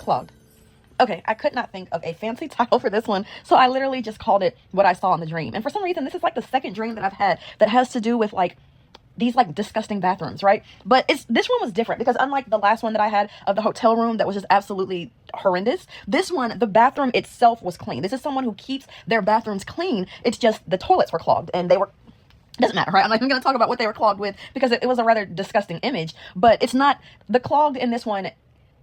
clogged. Okay, I could not think of a fancy title for this one, so I literally just called it what I saw in the dream. And for some reason, this is like the second dream that I've had that has to do with like these like disgusting bathrooms, right? But this one was different because unlike the last one that I had of the hotel room that was just absolutely horrendous, this one, the bathroom itself was clean. This is someone who keeps their bathrooms clean. It's just the toilets were clogged and they were, doesn't matter, right? I'm not even going to talk about what they were clogged with because it was a rather disgusting image, but it's not, the clogged in this one,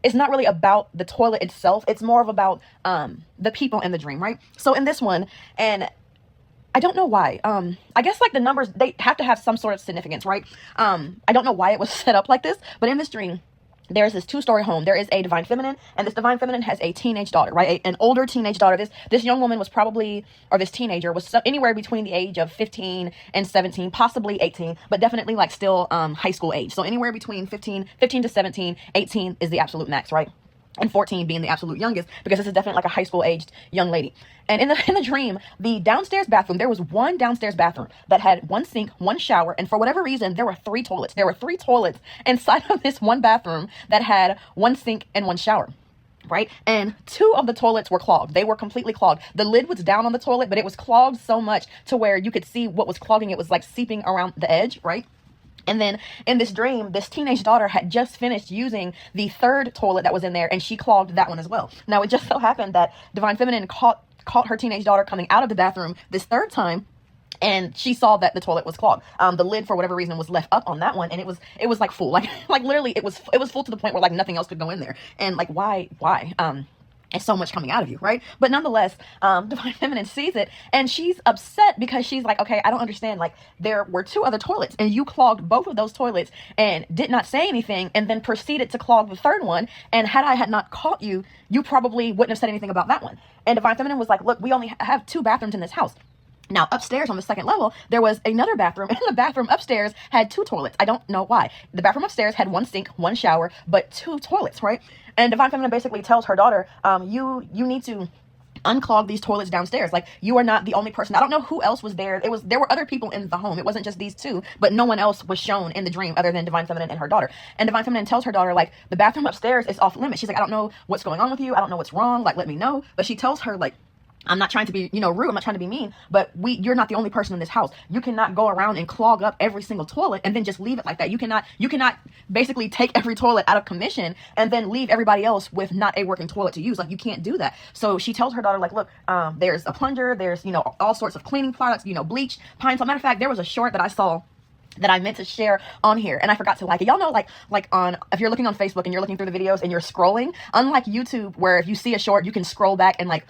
it's not really about the toilet itself. It's more of about the people in the dream, right? So in this one, and I don't know why. I guess like the numbers, they have to have some sort of significance, right? I don't know why it was set up like this, but in this dream, there's this two-story home. There is a divine feminine, and this divine feminine has a teenage daughter, right? An older teenage daughter. This young woman was probably, or this teenager was anywhere between the age of 15 and 17, possibly 18, but definitely like still high school age. So anywhere between 15 to 17, 18 is the absolute max, right? And 14 being the absolute youngest, because this is definitely like a high school aged young lady. And in the dream, the downstairs bathroom, there was one downstairs bathroom that had one sink, one shower, and for whatever reason, there were three toilets. There were three toilets inside of this one bathroom that had one sink and one shower. Right? And two of the toilets were clogged. They were completely clogged. The lid was down on the toilet, but it was clogged so much to where you could see what was clogging. It was like seeping around the edge, right? And then in this dream, this teenage daughter had just finished using the third toilet that was in there, and she clogged that one as well. Now, it just so happened that Divine Feminine caught her teenage daughter coming out of the bathroom this third time, and she saw that the toilet was clogged. The lid, for whatever reason, was left up on that one, and it was like full, like literally, it was full to the point where like nothing else could go in there. And like, why? It's so much coming out of you, right? But nonetheless, Divine Feminine sees it, and she's upset because she's like, okay, I don't understand. Like, there were two other toilets, and you clogged both of those toilets and did not say anything, and then proceeded to clog the third one. And had I had not caught you, you probably wouldn't have said anything about that one. And Divine Feminine was like, look, we only have two bathrooms in this house. Now, upstairs on the second level, there was another bathroom, and the bathroom upstairs had two toilets. I don't know why. The bathroom upstairs had one sink, one shower, but two toilets, right? And Divine Feminine basically tells her daughter, you need to unclog these toilets downstairs. Like, you are not the only person. I don't know who else was there. There were other people in the home. It wasn't just these two, but no one else was shown in the dream other than Divine Feminine and her daughter. And Divine Feminine tells her daughter, like, the bathroom upstairs is off limits. She's like, I don't know what's going on with you. I don't know what's wrong. Like, let me know. But she tells her, like, I'm not trying to be, rude. I'm not trying to be mean, but you're not the only person in this house. You cannot go around and clog up every single toilet and then just leave it like that. You cannot basically take every toilet out of commission and then leave everybody else with not a working toilet to use. Like, you can't do that. So she tells her daughter, like, look, there's a plunger, there's, all sorts of cleaning products, bleach, pine salt. Matter of fact, there was a short that I saw that I meant to share on here, and I forgot to like it. Y'all know, like on, if you're looking on Facebook and you're looking through the videos and you're scrolling, unlike YouTube, where if you see a short, you can scroll back and like,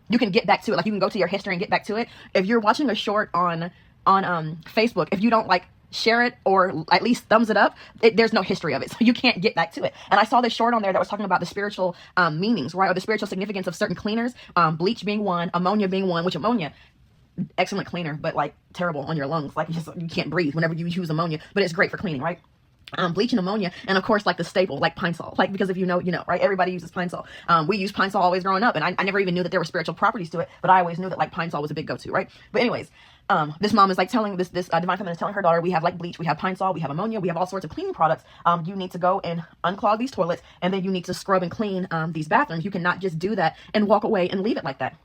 you can get back to it. Like, you can go to your history and get back to it. If you're watching a short on Facebook, if you don't like share it or at least thumbs it up, there's no history of it, so you can't get back to it. And I saw this short on there that was talking about the spiritual meanings, right, or the spiritual significance of certain cleaners, bleach being one, ammonia being one, which ammonia, excellent cleaner, but like terrible on your lungs. Like, you can't breathe whenever you use ammonia, but it's great for cleaning, right? Bleach and ammonia, and of course, like the staple, like pine salt, like, because if you know, right? Everybody uses pine salt. We use pine salt always growing up, and I never even knew that there were spiritual properties to it, but I always knew that like pine salt was a big go-to, right? But anyways, this mom is like telling this Divine Feminine is telling her daughter, we have like bleach, we have pine salt, we have ammonia, we have all sorts of cleaning products. You need to go and unclog these toilets, and then you need to scrub and clean these bathrooms. You cannot just do that and walk away and leave it like that.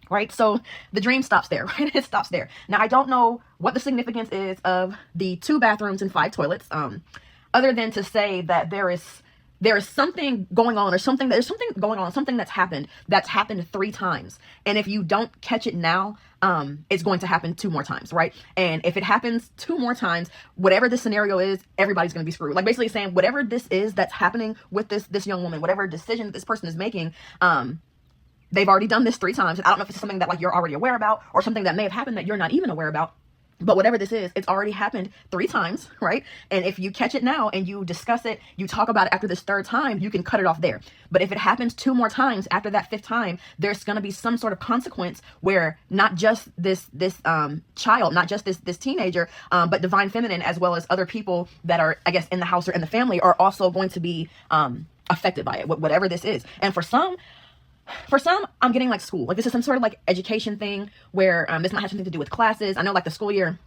Right? So the dream stops there, right? It stops there. Now, I don't know what the significance is of the 2 bathrooms and 5 toilets, other than to say that there is something going on, or something that's happened 3 times. And if you don't catch it now, it's going to happen 2 more times, right? And if it happens 2 more times, whatever the scenario is, everybody's going to be screwed. Like, basically saying whatever this is that's happening with this young woman, whatever decision this person is making, they've already done this 3 times. And I don't know if it's something that like you're already aware about, or something that may have happened that you're not even aware about. But whatever this is, it's already happened 3 times, right? And if you catch it now and you discuss it, you talk about it after this 3rd time, you can cut it off there. But if it happens 2 more times after that 5th time, there's going to be some sort of consequence where not just this child, not just this teenager, but Divine Feminine, as well as other people that are, I guess, in the house or in the family, are also going to be affected by it, whatever this is. And for some, I'm getting like school. Like, this is some sort of like education thing where this might have something to do with classes. I know like the school year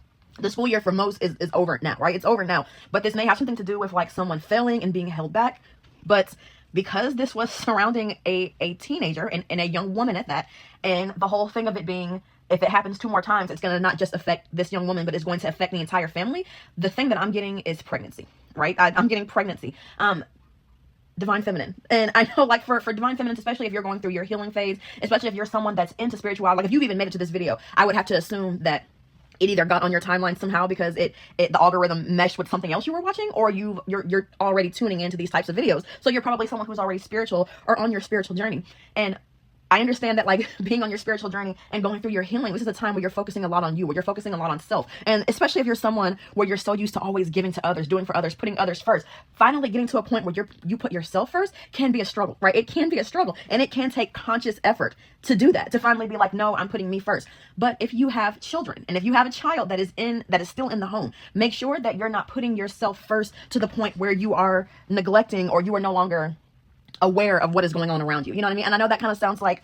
for most is over now, right? It's over now. But this may have something to do with like someone failing and being held back. But because this was surrounding a teenager and a young woman at that, and the whole thing of it being, if it happens 2 more times, it's going to not just affect this young woman, but it's going to affect the entire family. The thing that I'm getting is pregnancy, right? I'm getting pregnancy. Divine feminine. And I know, like, for divine feminine, especially if you're going through your healing phase, especially if you're someone that's into spirituality, like if you've even made it to this video, I would have to assume that it either got on your timeline somehow because the algorithm meshed with something else you were watching, or you're already tuning into these types of videos. So you're probably someone who's already spiritual or on your spiritual journey. And I understand that, like, being on your spiritual journey and going through your healing, this is a time where you're focusing a lot on you, where you're focusing a lot on self. And especially if you're someone where you're so used to always giving to others, doing for others, putting others first, finally getting to a point where you put yourself first can be a struggle, right? It can be a struggle, and it can take conscious effort to do that, to finally be like, no, I'm putting me first. But if you have children, and if you have a child that is still in the home, make sure that you're not putting yourself first to the point where you are neglecting, or you are no longer aware of what is going on around you. You know what I mean? And I know that kind of sounds like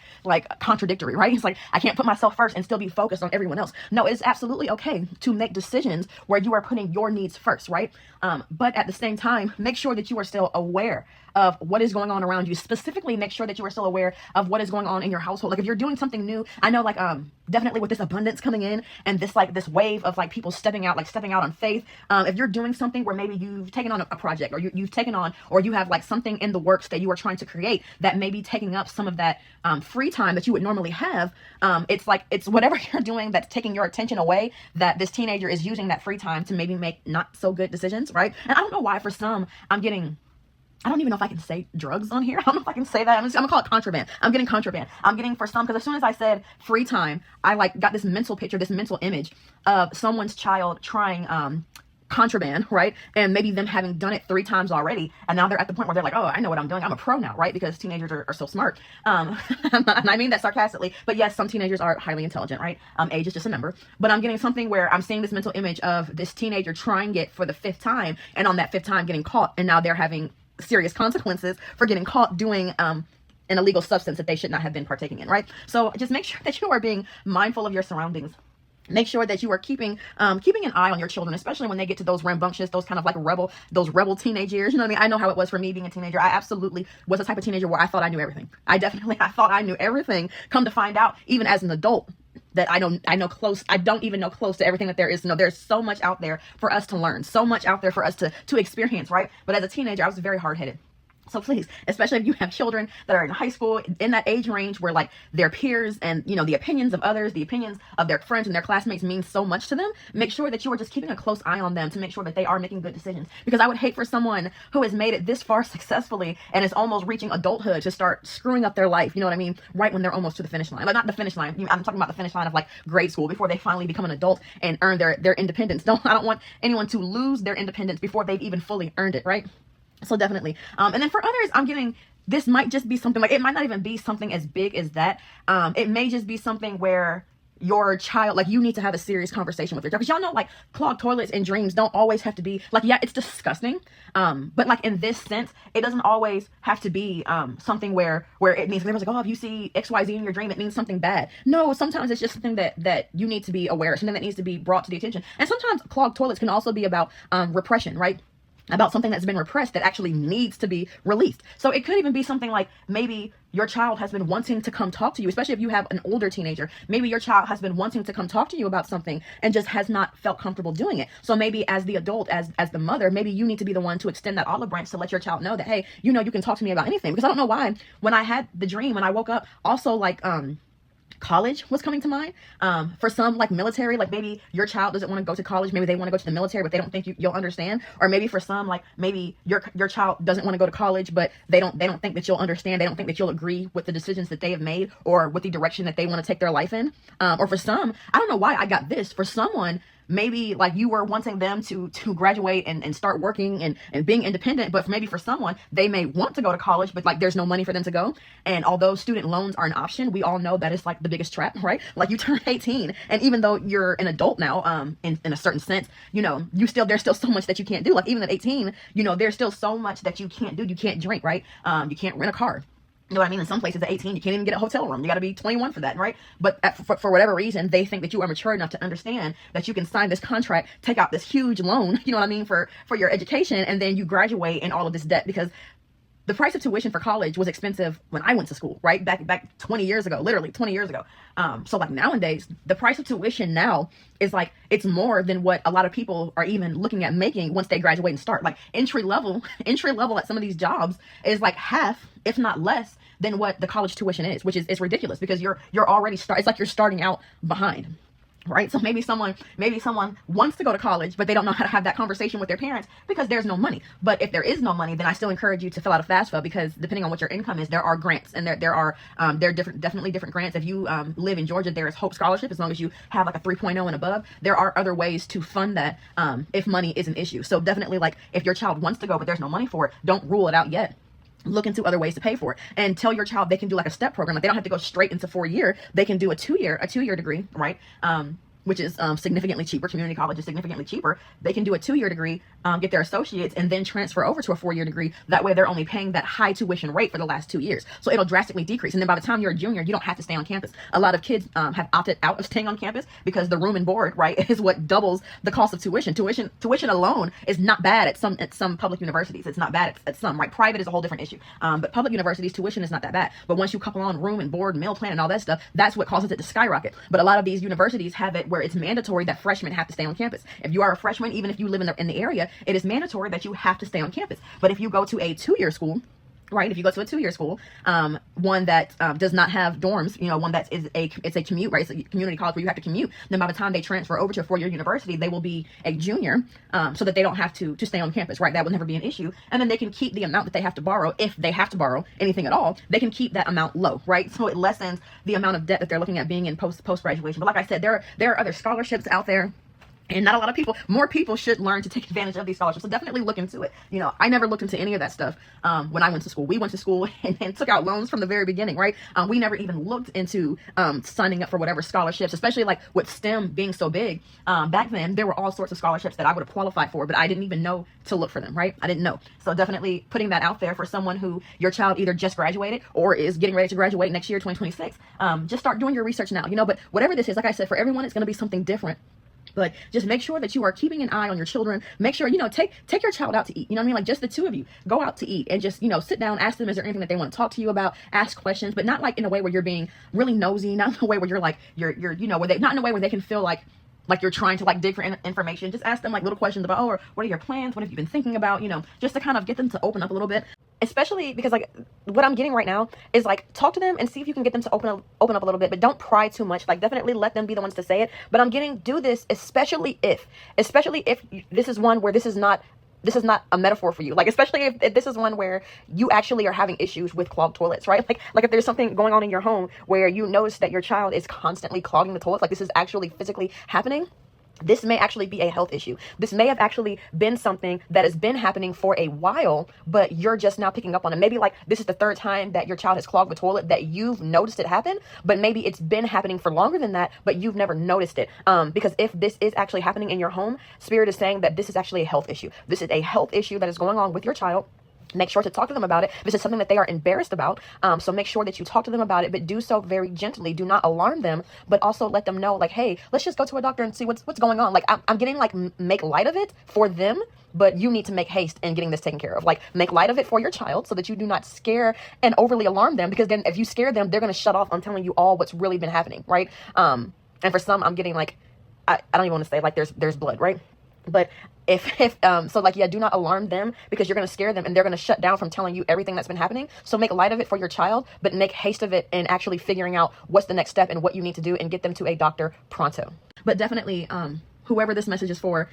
contradictory, right? It's like, I can't put myself first and still be focused on everyone else. No, it's absolutely okay to make decisions where you are putting your needs first, right? But at the same time, make sure that you are still aware of what is going on around you. Specifically, make sure that you are still aware of what is going on in your household. Like, if you're doing something new, I know, like, definitely with this abundance coming in and this wave of like people stepping out on faith. If you're doing something where maybe you've taken on a project, or you've taken on, or you have like something in the works that you are trying to create that may be taking up some of that free time that you would normally have. It's whatever you're doing that's taking your attention away, that this teenager is using that free time to maybe make not so good decisions, right? And I don't know why for some I don't even know if I can say drugs on here. I don't know if I can say that. I'm gonna call it contraband. I'm getting contraband. I'm getting, for some, because as soon as I said free time, I like got this mental picture, this mental image of someone's child trying contraband, right? And maybe them having done it 3 times already, and now they're at the point where they're like, oh, I know what I'm doing. I'm a pro now, right? Because teenagers are so smart. And I mean that sarcastically, but yes, some teenagers are highly intelligent, right? Age is just a number. But I'm getting something where I'm seeing this mental image of this teenager trying it for the 5th time, and on that 5th time getting caught, and now they're having serious consequences for getting caught doing an illegal substance that they should not have been partaking in, right? So just make sure that you are being mindful of your surroundings. Make sure that you are keeping an eye on your children, especially when they get to those rambunctious, those kind of like rebel teenage years. You know what I mean? I know how it was for me being a teenager. I absolutely was the type of teenager where I thought I knew everything. I thought I knew everything. Come to find out, even as an adult, that I don't even know close to everything that there is to know. There's so much out there for us to learn, so much out there for us to experience, right? But as a teenager, I was very hard-headed. So please, especially if you have children that are in high school, in that age range where like their peers and, you know, the opinions of others, the opinions of their friends and their classmates mean so much to them, make sure that you are just keeping a close eye on them to make sure that they are making good decisions. Because I would hate for someone who has made it this far successfully and is almost reaching adulthood to start screwing up their life, you know what I mean? Right when they're almost to the finish line. Like, not the finish line, I'm talking about the finish line of like grade school, before they finally become an adult and earn their independence. I don't want anyone to lose their independence before they've even fully earned it, right? So definitely. And then for others, I'm getting, this might just be something like, it might not even be something as big as that. It may just be something where your child, like, you need to have a serious conversation with your child. Because y'all know, like, clogged toilets and dreams don't always have to be, like, yeah, it's disgusting. But like in this sense, it doesn't always have to be something where it means, everyone's like, oh, if you see XYZ in your dream, it means something bad. No, sometimes it's just something that you need to be aware of, something that needs to be brought to the attention. And sometimes clogged toilets can also be about repression, right? About something that's been repressed that actually needs to be released. So it could even be something like, maybe your child has been wanting to come talk to you, especially if you have an older teenager. Maybe your child has been wanting to come talk to you about something and just has not felt comfortable doing it. So maybe as the adult, as the mother, maybe you need to be the one to extend that olive branch to let your child know that, hey, you know, you can talk to me about anything. Because I don't know why, when I had the dream, when I woke up, also like college was coming to mind. For some, like military, like maybe your child doesn't want to go to college, maybe they want to go to the military, but they don't think you'll understand. Or maybe for some, like maybe your child doesn't want to go to college, but they don't think that you'll understand, they don't think that you'll agree with the decisions that they have made or with the direction that they want to take their life in. Or for some, I don't know why I got this, for someone, maybe like you were wanting them to graduate and start working and being independent, but maybe for someone, they may want to go to college, but like there's no money for them to go. And although student loans are an option, we all know that it's like the biggest trap, right? Like you turn 18, and even though you're an adult now, in a certain sense, you know, there's still so much that you can't do. Like even at 18, you know, there's still so much that you can't do. You can't drink, right? You can't rent a car. You know what I mean? In some places at 18, you can't even get a hotel room. You got to be 21 for that, right? But for whatever reason, they think that you are mature enough to understand that you can sign this contract, take out this huge loan, you know what I mean, for your education, and then you graduate in all of this debt. Because the price of tuition for college was expensive when I went to school, right? Back 20 years ago, literally 20 years ago. So like nowadays, the price of tuition now is like, it's more than what a lot of people are even looking at making once they graduate and start. Like entry level at some of these jobs is like half, if not less, than what the college tuition is, which is ridiculous, because you're already it's like you're starting out behind. Right? So maybe someone wants to go to college, but they don't know how to have that conversation with their parents because there's no money. But if there is no money, then I still encourage you to fill out a FAFSA, because depending on what your income is, there are grants, and there are definitely different grants. If you live in Georgia, there is Hope Scholarship, as long as you have like a 3.0 and above. There are other ways to fund that if money is an issue. So definitely, like, if your child wants to go but there's no money for it, don't rule it out yet. Look into other ways to pay for it, and tell your child they can do like a step program. Like, they don't have to go straight into 4-year. They can do a two-year degree, right? Which is significantly cheaper. Community college is significantly cheaper. They can do a 2-year degree, get their associates, and then transfer over to a 4-year degree. That way they're only paying that high tuition rate for the last 2 years. So it'll drastically decrease. And then by the time you're a junior, you don't have to stay on campus. A lot of kids have opted out of staying on campus because the room and board, right, is what doubles the cost of tuition. Tuition alone is not bad at some public universities. It's not bad at some, right? Private is a whole different issue. But public universities, tuition is not that bad. But once you couple on room and board, meal plan, and all that stuff, that's what causes it to skyrocket. But a lot of these universities have it where it's mandatory that freshmen have to stay on campus. If you are a freshman, even if you live in the area, it is mandatory that you have to stay on campus. But if you go to a 2-year school, right? If you go to a 2-year school, one that does not have dorms, one that it's a commute, right? It's a community college where you have to commute. Then by the time they transfer over to a 4-year university, they will be a junior, so that they don't have to stay on campus, right? That will never be an issue. And then they can keep the amount that they have to borrow, if they have to borrow anything at all. They can keep that amount low, right? So it lessens the amount of debt that they're looking at being in post graduation. But like I said, there are other scholarships out there. And not a lot of people, more people should learn to take advantage of these scholarships. So definitely look into it. I never looked into any of that stuff when I went to school. We went to school and took out loans from the very beginning, right? We never even looked into signing up for whatever scholarships, especially like with STEM being so big. Back then, there were all sorts of scholarships that I would have qualified for, but I didn't even know to look for them, right? I didn't know. So definitely putting that out there for someone who your child either just graduated or is getting ready to graduate next year, 2026. Just start doing your research now, but whatever this is, like I said, for everyone, it's going to be something different. But just make sure that you are keeping an eye on your children. Make sure, take your child out to eat. You know what I mean? Like, just the two of you, go out to eat and just, sit down, ask them, is there anything that they want to talk to you about? Ask questions, but not like in a way where you're being really nosy, not in a way where you're like, not in a way where they can feel like you're trying to like dig for information. Just ask them like little questions about, or what are your plans? What have you been thinking about? Just to kind of get them to open up a little bit. Especially because like what I'm getting right now is like, talk to them and see if you can get them to open up a little bit, but don't pry too much. Like, definitely let them be the ones to say it. But do this, especially if this is one where this is not a metaphor for you. Like, especially if this is one where you actually are having issues with clogged toilets, right? Like if there's something going on in your home where you notice that your child is constantly clogging the toilets, like this is actually physically happening. This may actually be a health issue. This may have actually been something that has been happening for a while, but you're just now picking up on it. Maybe like this is the 3rd time that your child has clogged the toilet that you've noticed it happen, but maybe it's been happening for longer than that, but you've never noticed it. Because if this is actually happening in your home, Spirit is saying that this is actually a health issue. This is a health issue that is going on with your child. Make sure to talk to them about it. This is something that they are embarrassed about. So make sure that you talk to them about it, but do so very gently. Do not alarm them, but also let them know like, hey, let's just go to a doctor and see what's going on. Like, I'm getting like make light of it for them, but you need to make haste in getting this taken care of. Like, make light of it for your child so that you do not scare and overly alarm them, because then if you scare them, they're going to shut off on telling you all what's really been happening, right? And for some, I'm getting like, I don't even want to say like there's blood, right? But do not alarm them, because you're going to scare them and they're going to shut down from telling you everything that's been happening. So make light of it for your child, but make haste of it and actually figuring out what's the next step and what you need to do, and get them to a doctor pronto. But definitely, whoever this message is for,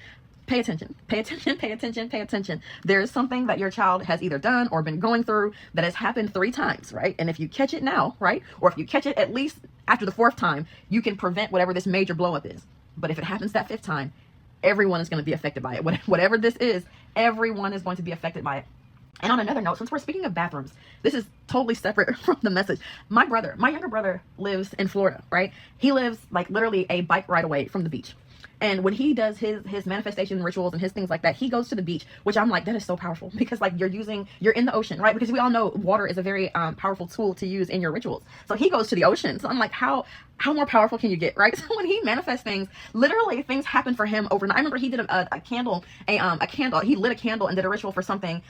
pay attention, pay attention, pay attention, pay attention. There's something that your child has either done or been going through that has happened 3 times, right? And if you catch it now, right? Or if you catch it at least after the 4th time, you can prevent whatever this major blow up is. But if it happens that 5th time, everyone is going to be affected by it. Whatever this is, everyone is going to be affected by it. And on another note, since we're speaking of bathrooms, this is totally separate from the message. My younger brother lives in Florida, right? He lives like literally a bike ride away from the beach. And when he does his manifestation rituals and his things like that, he goes to the beach, which I'm like, that is so powerful, because like you're in the ocean, right? Because we all know water is a very powerful tool to use in your rituals. So he goes to the ocean. So I'm like, how more powerful can you get, right? So when he manifests things, literally things happen for him overnight. I remember he did a candle, he lit a candle and did a ritual for something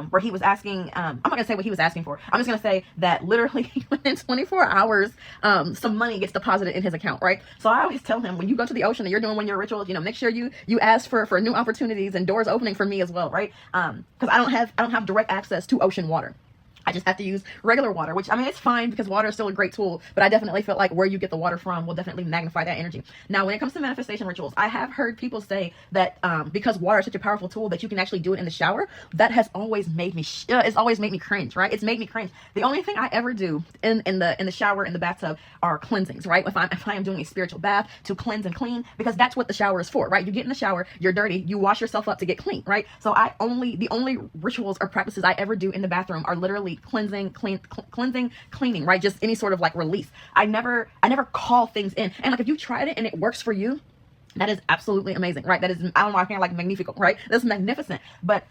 where he was asking, I'm not gonna say what he was asking for. I'm just gonna say that literally within 24 hours, some money gets deposited in his account, right? So I always tell him, when you go to the ocean and you're doing one of your rituals, make sure you ask for new opportunities and doors opening for me as well, right? Because I don't have direct access to ocean water. I just have to use regular water, which, I mean, it's fine because water is still a great tool, but I definitely feel like where you get the water from will definitely magnify that energy. Now, when it comes to manifestation rituals, I have heard people say that because water is such a powerful tool that you can actually do it in the shower. That has always made me, it's always made me cringe, right? It's made me cringe. The only thing I ever do in the shower, in the bathtub, are cleansings, right? If I am doing a spiritual bath to cleanse and clean, because that's what the shower is for, right? You get in the shower, you're dirty, you wash yourself up to get clean, right? So the only rituals or practices I ever do in the bathroom are literally cleansing, cleaning, right? Just any sort of like release. I never call things in. And like, if you tried it and it works for you, that is absolutely amazing, right? That is, I don't know, I can't like magnifico, right? That's magnificent. But,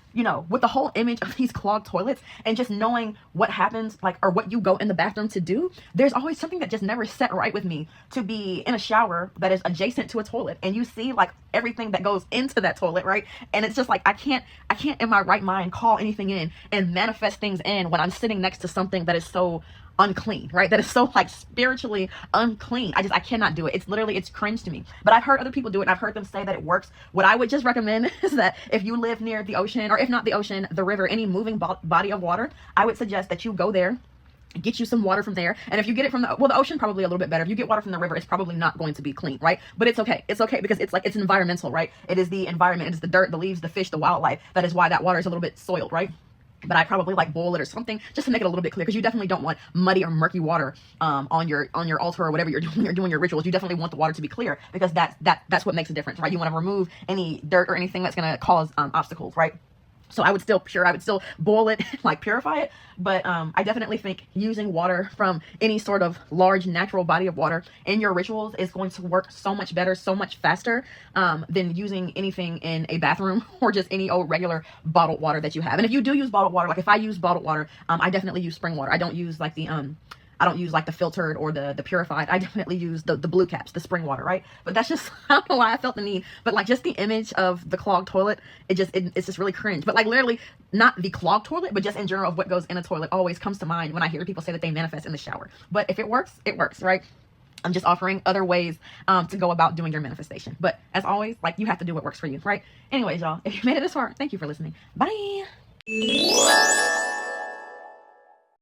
with the whole image of these clogged toilets and just knowing what happens, like, or what you go in the bathroom to do, there's always something that just never set right with me, to be in a shower that is adjacent to a toilet and you see like everything that goes into that toilet, right? And it's just like, I can't in my right mind call anything in and manifest things in when I'm sitting next to something that is so unclean, right? That is so like spiritually unclean. I cannot do it. It's cringe to me. But I've heard other people do it and I've heard them say that it works. What I would just recommend is that if you live near the ocean, or if not the ocean, the river, any moving body of water, I would suggest that you go there, get you some water from there. And if you get it from the ocean, probably a little bit better. If you get water from the river, it's probably not going to be clean, right? But it's okay. It's okay because it's environmental, right? It is the environment. It is the dirt, the leaves, the fish, the wildlife. That is why that water is a little bit soiled, right? But I probably like boil it or something just to make it a little bit clear, because you definitely don't want muddy or murky water on your altar or whatever you're doing when you're doing your rituals. You definitely want the water to be clear, because that's what makes a difference, right? You want to remove any dirt or anything that's going to cause obstacles, right? So I would still boil it, like purify it. But I definitely think using water from any sort of large natural body of water in your rituals is going to work so much better, so much faster than using anything in a bathroom or just any old regular bottled water that you have. And if you do use bottled water, like if I use bottled water, I definitely use spring water. I don't use like the filtered or the purified. I definitely use the blue caps, the spring water, right? But that's just, I don't know why I felt the need. But like, just the image of the clogged toilet, it's just really cringe. But like, literally not the clogged toilet, but just in general of what goes in a toilet always comes to mind when I hear people say that they manifest in the shower. But if it works, it works, right? I'm just offering other ways to go about doing your manifestation. But as always, like, you have to do what works for you, right? Anyways, y'all, if you made it this far, thank you for listening. Bye.